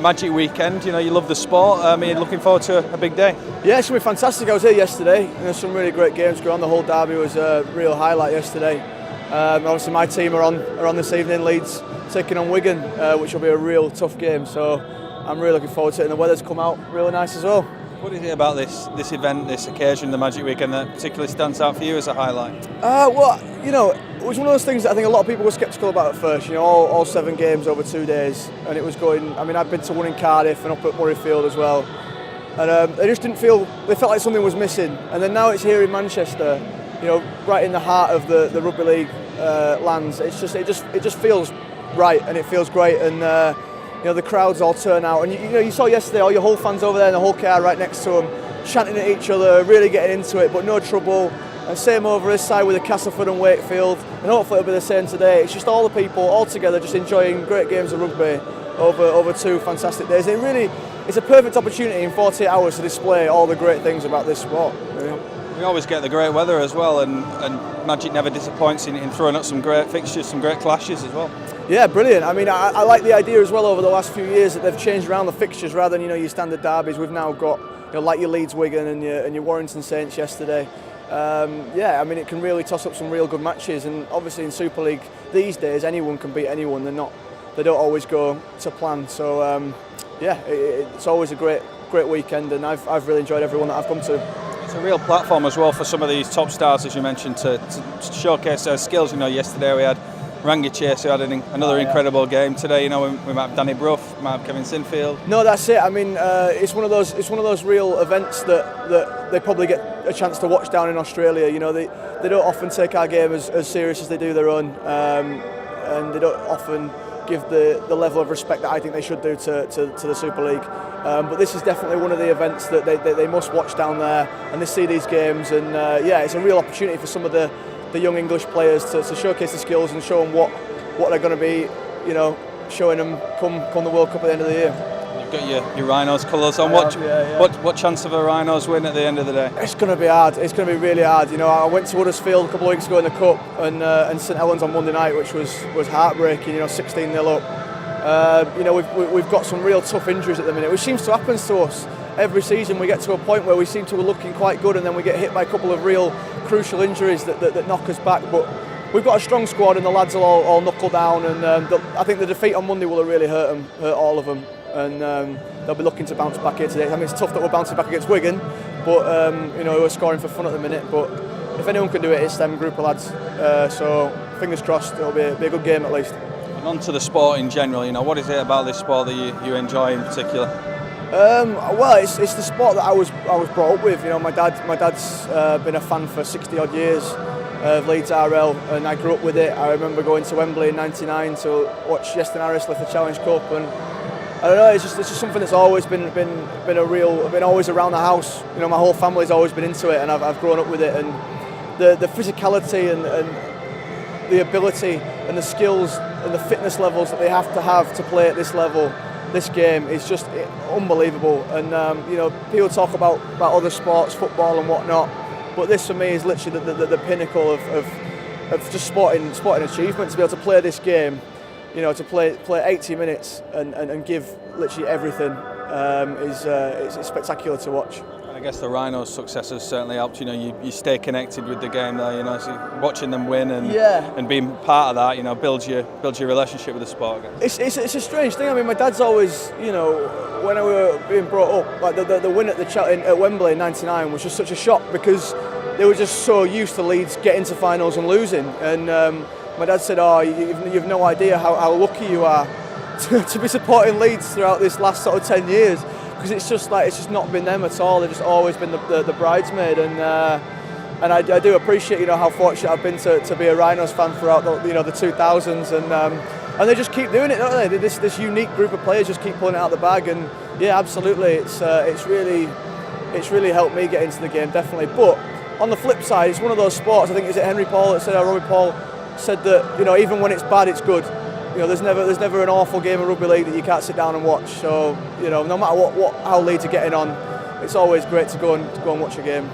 magic weekend. You know, you love the sport. I mean, looking forward to a big day. Yeah, it's going to be fantastic. I was here yesterday. Some really great games going on. The whole derby was a real highlight yesterday. Obviously, my team are on this evening. Leeds taking on Wigan, which will be a real tough game. So I'm really looking forward to it. And the weather's come out really nice as well. What is it about this event, this occasion, the Magic Weekend, that particularly stands out for you as a highlight? Well, you know, it was one of those things that I think a lot of people were sceptical about at first. You know, all 7 games over 2 days, and it was going. I mean, I'd been to one in Cardiff and up at Murrayfield as well, and they just didn't feel. They felt like something was missing. And then now it's here in Manchester, you know, right in the heart of the rugby league lands. It just feels right, and it feels great. And you know, the crowds all turn out, and you saw yesterday all your Hull fans over there in the Hull car right next to them, chanting at each other, really getting into it, but no trouble. And same over this side with the Castleford and Wakefield, and hopefully it'll be the same today. It's just all the people all together just enjoying great games of rugby over 2 fantastic days. It's a perfect opportunity in 48 hours to display all the great things about this sport. You know? We always get the great weather as well, and Magic never disappoints in throwing up some great fixtures, some great clashes as well. Yeah, brilliant. I mean, I like the idea as well over the last few years that they've changed around the fixtures rather than your standard derbies. We've now got like your Leeds Wigan and your Warrington Saints yesterday. Yeah, I mean, it can really toss up some real good matches, and obviously in Super League these days anyone can beat anyone. They don't always go to plan. So yeah, it's always a great weekend, and I've really enjoyed everyone that I've come to. It's a real platform as well for some of these top stars, as you mentioned, to showcase their skills. You know, yesterday we had Rangi Chase, who had another incredible game. Today, you know, we might have Danny Brough, we might have Kevin Sinfield. No, that's it. I mean, it's one of those real events that they probably get a chance to watch down in Australia. You know, they don't often take our game as serious as they do their own, and they don't often give the level of respect that I think they should do to the Super League. But this is definitely one of the events that they must watch down there, and they see these games, and yeah, it's a real opportunity for some of the young English players to showcase the skills and show them what they're going to be, you know, showing them come the World Cup at the end of the year. You've got your Rhinos colours on. What chance of a Rhinos win at the end of the day? It's going to be hard. It's going to be really hard. You know, I went to Huddersfield a couple of weeks ago in the Cup, and St Helens on Monday night, which was heartbreaking. You know, 16-0 up. You know, we've got some real tough injuries at the minute, which seems to happen to us every season. We get to a point where we seem to be looking quite good, and then we get hit by a couple of real crucial injuries that knock us back. But we've got a strong squad, and the lads will all knuckle down. And I think the defeat on Monday will have really hurt all of them. And they'll be looking to bounce back here today. I mean, it's tough that we're bouncing back against Wigan, but you know, we're scoring for fun at the minute. But if anyone can do it, it's them group of lads. So fingers crossed, it'll be a good game at least. And on to the sport in general. You know, what is it about this sport that you enjoy in particular? Well, it's the sport that I was brought up with. You know, my dad's been a fan for 60 odd years of Leeds RL, and I grew up with it. I remember going to Wembley in '99 to watch Iestyn Harris lift the Challenge Cup, and I don't know. It's just something that's always been always around the house. You know, my whole family's always been into it, and I've grown up with it. And the physicality and the ability and the skills and the fitness levels that they have to play at this level. This game is just unbelievable, and you know, people talk about other sports, football and whatnot, but this for me is literally the pinnacle of just sporting achievement. To be able to play this game, you know, to play 80 minutes and give literally everything is spectacular to watch. I guess the Rhinos' success has certainly helped. You know, you stay connected with the game there. You know, so watching them win and being part of that, you know, builds your relationship with the sport. It's a strange thing. I mean, my dad's always, you know, when we were being brought up, like the win at Wembley in '99 was just such a shock because they were just so used to Leeds getting to finals and losing. And my dad said, "Oh, you've no idea how lucky you are to be supporting Leeds throughout this last sort of 10 years." Because it's just not been them at all. They've just always been the bridesmaid, and I do appreciate, you know, how fortunate I've been to be a Rhinos fan throughout the 2000s, and they just keep doing it, don't they? This unique group of players just keep pulling it out of the bag, and yeah, absolutely, it's really helped me get into the game, definitely. But on the flip side, it's one of those sports. I think, is it Henry Paul that said, or Robbie Paul said that, you know, even when it's bad, it's good. You know, there's never an awful game of rugby league that you can't sit down and watch. So, you know, no matter how Leeds are getting on, it's always great to go and watch a game.